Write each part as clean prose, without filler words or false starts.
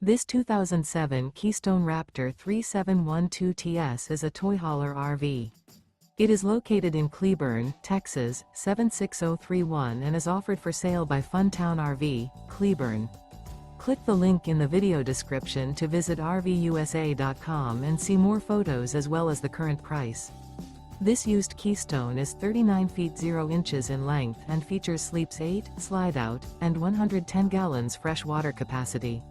This 2007 Keystone Raptor 3712TS is a toy hauler RV. It is located in Cleburne, Texas, 76031 and is offered for sale by Funtown RV, Cleburne. Click the link in the video description to visit RVUSA.com and see more photos as well as the current price. This used Keystone is 39 feet 0 inches in length and features sleeps 8, slide-out, and 110 gallons fresh water capacity.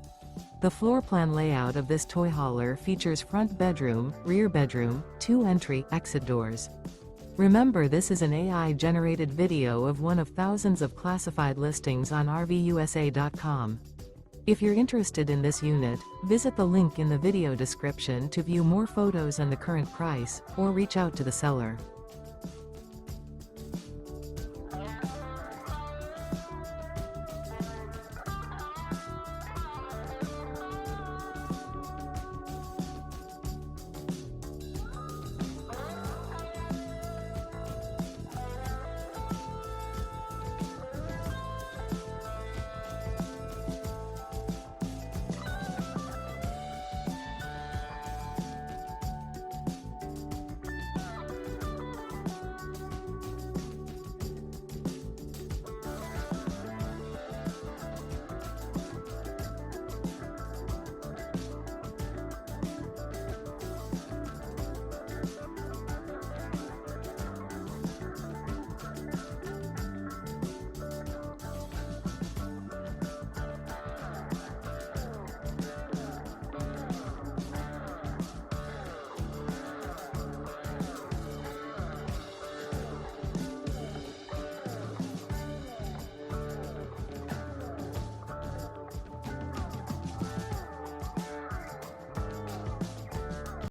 The floor plan layout of this toy hauler features front bedroom, rear bedroom, 2 entry/exit doors. Remember, this is an AI-generated video of one of thousands of classified listings on RVUSA.com. If you're interested in this unit, visit the link in the video description to view more photos and the current price, or reach out to the seller.